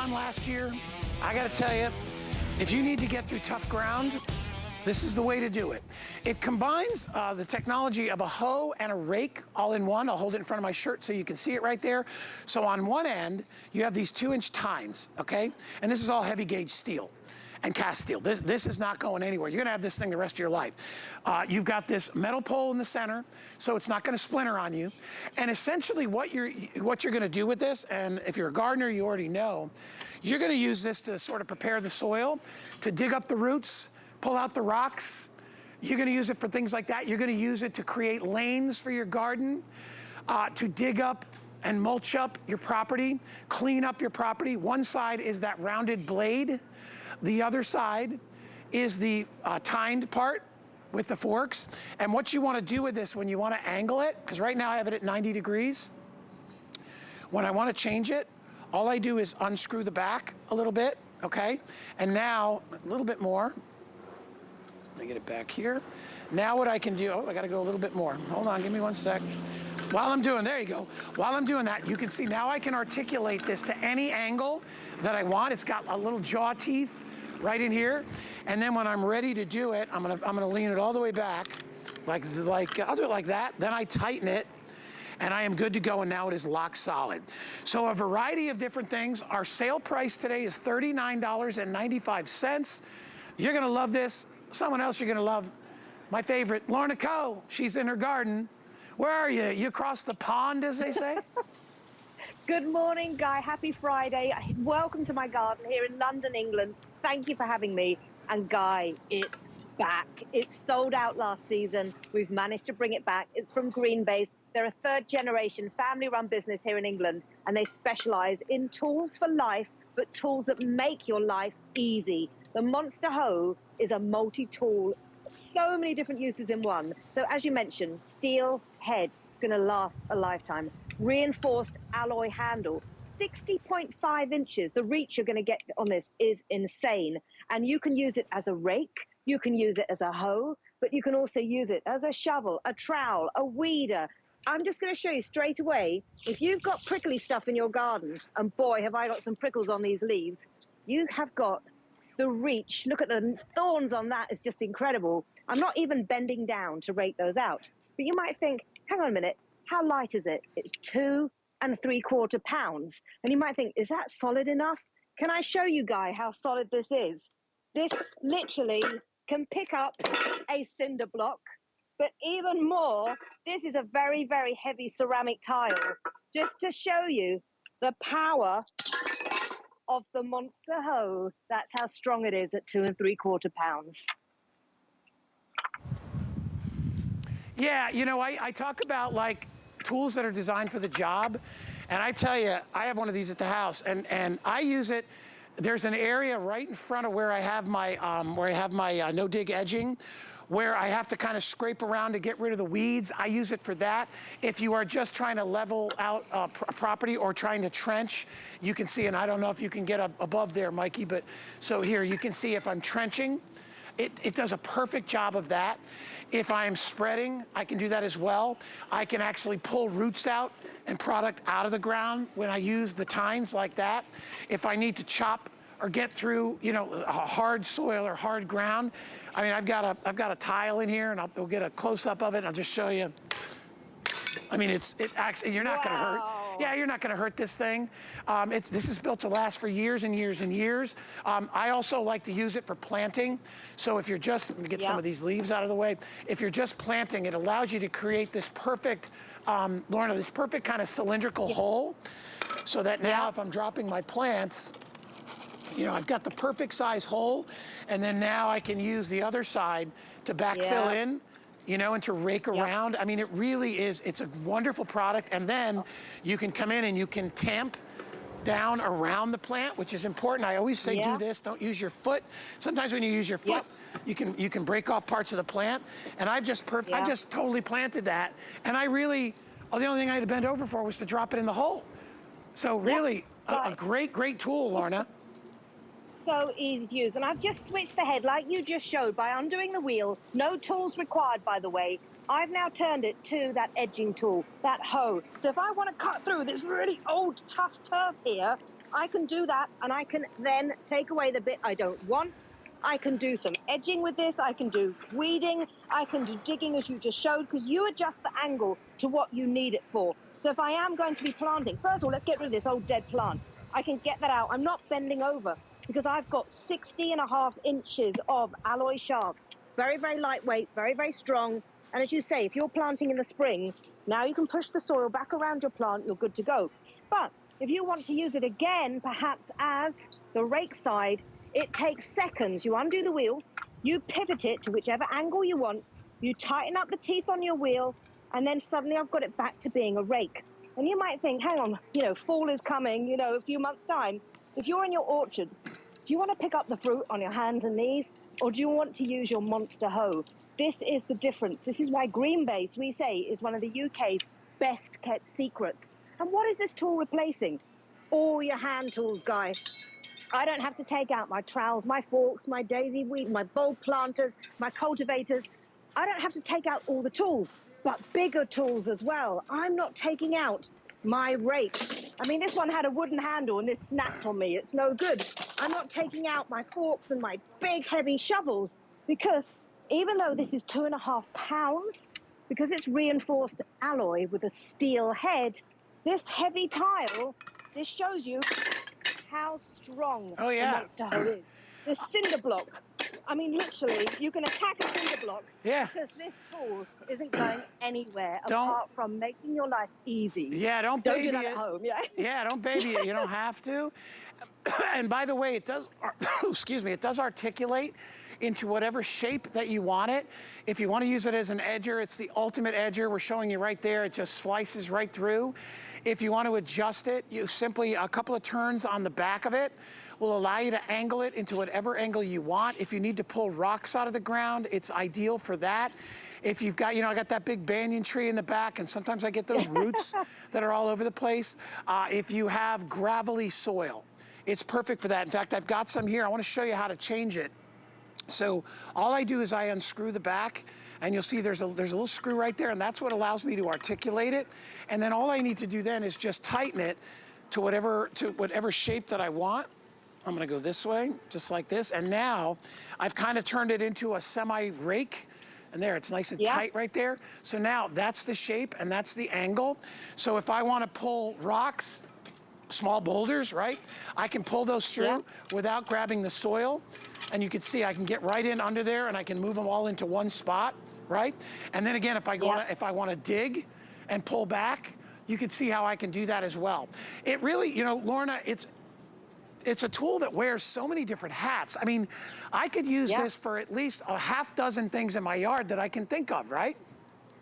Last year, I got to tell you, if you need to get through tough ground, this is the way to do it. It combines the technology of a hoe and a rake all in one. I'll hold it in front of my shirt so you can see it right there. So on one end, you have these 2-inch tines, okay? And this is all heavy gauge steel and cast steel. This is not going anywhere. You're gonna have this thing the rest of your life. You've got this metal pole in the center, so it's not gonna splinter on you. And essentially what you're gonna do with this, and if you're a gardener, you already know, you're gonna use this to sort of prepare the soil, to dig up the roots, pull out the rocks. You're gonna use it for things like that. You're gonna use it to create lanes for your garden, to dig up and mulch up your property, clean up your property. One side is that rounded blade. The other side is the tined part with the forks. And what you wanna do with this when you wanna angle it, because right now I have it at 90 degrees. When I wanna change it, all I do is unscrew the back a little bit, okay? And now, a little bit more. Let me get it back here. Now what I can do, oh, I gotta go a little bit more. Hold on, give me one sec. While I'm doing, there you go. While I'm doing that, you can see now I can articulate this to any angle that I want. It's got a little jaw teeth right in here. And then when I'm ready to do it, I'm gonna lean it all the way back, like I'll do it like that. Then I tighten it, and I am good to go, and now it is lock solid. So a variety of different things. Our sale price today is $39.95. You're gonna love this. Someone else you're gonna love, my favorite, Lorna Coe. She's in her garden. Where are you? You across the pond, as they say? Good morning, Guy. Happy Friday. Welcome to my garden here in London, England. Thank you for having me. And Guy, it's back. It sold out last season. We've managed to bring it back. It's from Greanbase. They're a third-generation family-run business here in England, and they specialize in tools for life, but tools that make your life easy. The Monster Hoe is a multi-tool, so many different uses in one. So as you mentioned, steel head, gonna last a lifetime. Reinforced alloy handle, 60.5 inches. The reach you're gonna get on this is insane. And you can use it as a rake, you can use it as a hoe, but you can also use it as a shovel, a trowel, a weeder. I'm just gonna show you straight away, if you've got prickly stuff in your garden, and boy, have I got some prickles on these leaves, you have got the reach. Look at the thorns on that, is just incredible. I'm not even bending down to rake those out. But you might think, hang on a minute, how light is it? It's 2 3/4 pounds. And you might think, is that solid enough? Can I show you, Guy, how solid this is? This literally can pick up a cinder block, but even more, this is a very, very heavy ceramic tile, just to show you the power of the Monster Hoe. That's how strong it is at 2 3/4 pounds. Yeah, you know, I talk about like tools that are designed for the job, and I tell you, I have one of these at the house, and I use it. There's an area right in front of where I have my no-dig edging, where I have to kind of scrape around to get rid of the weeds. I use it for that. If you are just trying to level out a property or trying to trench, you can see, and I don't know if you can get up above there, Mikey, but so here you can see if I'm trenching, it does a perfect job of that. If I'm spreading, I can do that as well. I can actually pull roots out and product out of the ground when I use the tines like that. If I need to chop or get through, you know, a hard soil or hard ground. I mean, I've got a tile in here, and we'll get a close-up of it, and I'll just show you. I mean, it actually, you're not gonna hurt. Yeah, you're not gonna hurt this thing. This is built to last for years and years and years. I also like to use it for planting. So if you're just, I'm gonna get some of these leaves out of the way. If you're just planting, it allows you to create this perfect, Lorna, this perfect kind of cylindrical hole, so that now if I'm dropping my plants, you know, I've got the perfect size hole, and then now I can use the other side to backfill in, you know, and to rake around. I mean, it really is, it's a wonderful product. And then you can come in and you can tamp down around the plant, which is important. I always say do this, don't use your foot. Sometimes when you use your foot, you can break off parts of the plant. And I've just I just totally planted that. And I really, the only thing I had to bend over for was to drop it in the hole. So really, a great, great tool, Lorna. So easy to use. And I've just switched the head like you just showed by undoing the wheel. No tools required, by the way. I've now turned it to that edging tool, that hoe. So if I want to cut through this really old, tough turf here, I can do that, and I can then take away the bit I don't want. I can do some edging with this. I can do weeding. I can do digging, as you just showed, because you adjust the angle to what you need it for. So if I am going to be planting, first of all, let's get rid of this old dead plant. I can get that out. I'm not bending over because I've got 60.5 inches of alloy shaft. Very, very lightweight, very, very strong. And as you say, if you're planting in the spring, now you can push the soil back around your plant, you're good to go. But if you want to use it again, perhaps as the rake side, it takes seconds. You undo the wheel, you pivot it to whichever angle you want, you tighten up the teeth on your wheel, and then suddenly I've got it back to being a rake. And you might think, hang on, fall is coming, a few months' time. If you're in your orchards, do you want to pick up the fruit on your hands and knees, or do you want to use your Monster Hoe? This is the difference. This is why Greanbase, we say, is one of the UK's best kept secrets. And what is this tool replacing? All your hand tools, guys. I don't have to take out my trowels, my forks, my daisy weed, my bulb planters, my cultivators. I don't have to take out all the tools, but bigger tools as well. I'm not taking out my rake. I mean, this one had a wooden handle and this snapped on me. It's no good. I'm not taking out my forks and my big heavy shovels because even though this is 2.5 pounds, because it's reinforced alloy with a steel head, this heavy tile, this shows you how strong Oh, the yeah. Monster Hoe is. The cinder block. I mean, literally, you can attack a cinder block Yeah. because this tool isn't going anywhere Don't, apart from making your life easy. yeah, don't Don't do baby that at it. home, yeah? Yeah, don't baby it. You don't have to. And by the way, it does, excuse me, it does articulate into whatever shape that you want it. If you want to use it as an edger, it's the ultimate edger. We're showing you right there. It just slices right through. If you want to adjust it, you simply, a couple of turns on the back of it will allow you to angle it into whatever angle you want. If you need to pull rocks out of the ground, it's ideal for that. If you've got, I got that big banyan tree in the back, and sometimes I get those roots that are all over the place. If you have gravelly soil, it's perfect for that. In fact, I've got some here. I want to show you how to change it. So all I do is I unscrew the back, and you'll see there's a little screw right there, and that's what allows me to articulate it. And then all I need to do then is just tighten it to whatever shape that I want. I'm gonna go this way, just like this. And now I've kind of turned it into a semi-rake. And there, it's nice and tight right there. So now that's the shape and that's the angle. So if I want to pull rocks, small boulders, right? I can pull those through without grabbing the soil. And you can see I can get right in under there and I can move them all into one spot, right? And then again, if I want to dig and pull back, you can see how I can do that as well. It really, Lorna, it's a tool that wears so many different hats. I mean, I could use this for at least a half dozen things in my yard that I can think of, right?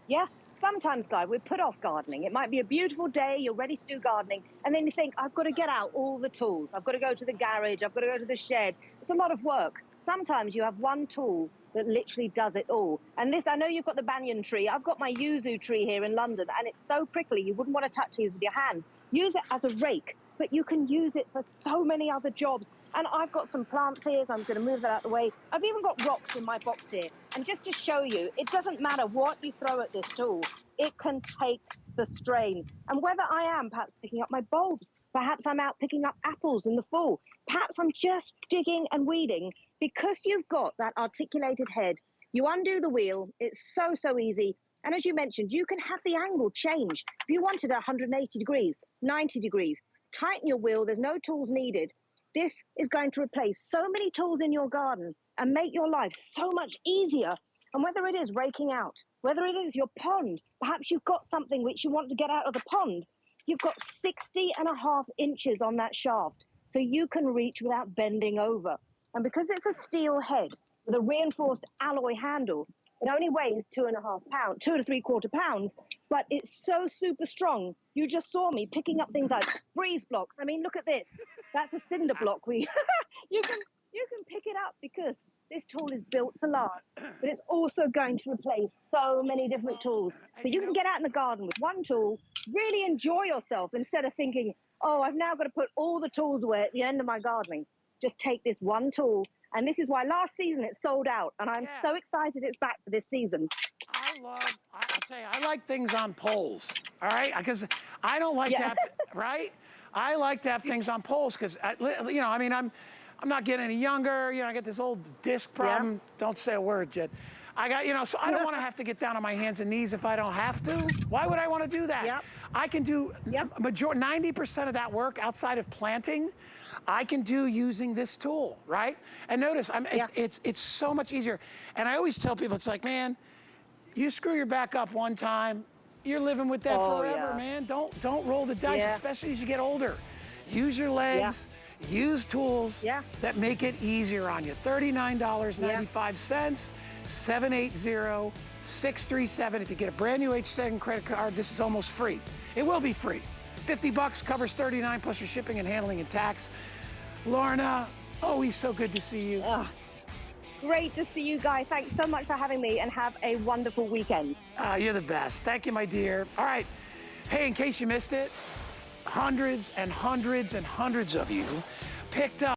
Yeah. Sometimes, Guy, we put off gardening. It might be a beautiful day, you're ready to do gardening, and then you think, I've got to get out all the tools. I've got to go to the garage, I've got to go to the shed. It's a lot of work. Sometimes you have one tool that literally does it all. And this, I know you've got the banyan tree. I've got my yuzu tree here in London, and it's so prickly, you wouldn't want to touch these with your hands. Use it as a rake, but you can use it for so many other jobs. And I've got some plants here, so I'm going to move that out of the way. I've even got rocks in my box here. And just to show you, it doesn't matter what you throw at this tool, it can take the strain. And whether I am perhaps picking up my bulbs, perhaps I'm out picking up apples in the fall, perhaps I'm just digging and weeding, because you've got that articulated head, you undo the wheel, it's so, so easy. And as you mentioned, you can have the angle change. If you wanted 180 degrees, 90 degrees, tighten your wheel, there's no tools needed. This is going to replace so many tools in your garden and make your life so much easier. And whether it is raking out, whether it is your pond, perhaps you've got something which you want to get out of the pond, you've got 60.5 inches on that shaft, so you can reach without bending over. And because it's a steel head with a reinforced alloy handle, it only weighs 2.5 pounds, 2 to 3/4 pounds, but it's so super strong. You just saw me picking up things like breeze blocks. I mean, look at this. That's a cinder block. You can pick it up because this tool is built to last, but it's also going to replace so many different tools. So you can get out in the garden with one tool, really enjoy yourself instead of thinking, oh, I've now got to put all the tools away at the end of my gardening. Just take this one tool. And this is why last season it sold out. And I'm so excited it's back for this season. I'll tell you, I like things on poles, all right? Because I don't like to have to, right? I like to have things on poles because, you know, I mean, I'm not getting any younger. You know, I get this old disc problem. Yep. Don't say a word, Jed. I got, you know, so I don't want to have to get down on my hands and knees if I don't have to. Why would I want to do that? Yep. I can do 90% of that work outside of planting. I can do using this tool, right? And notice, it's so much easier. And I always tell people, it's like, man, you screw your back up one time, you're living with that forever, man. Don't roll the dice, especially as you get older. Use your legs, use tools that make it easier on you. $39.95, 780-637. If you get a brand new HSN credit card, this is almost free. It will be free. $50 covers $39 plus your shipping and handling and tax. Lorna, always so good to see you. Great to see you, Guy. Thanks so much for having me, and have a wonderful weekend. You're the best. Thank you, my dear. All right. Hey, in case you missed it, hundreds and hundreds and hundreds of you picked up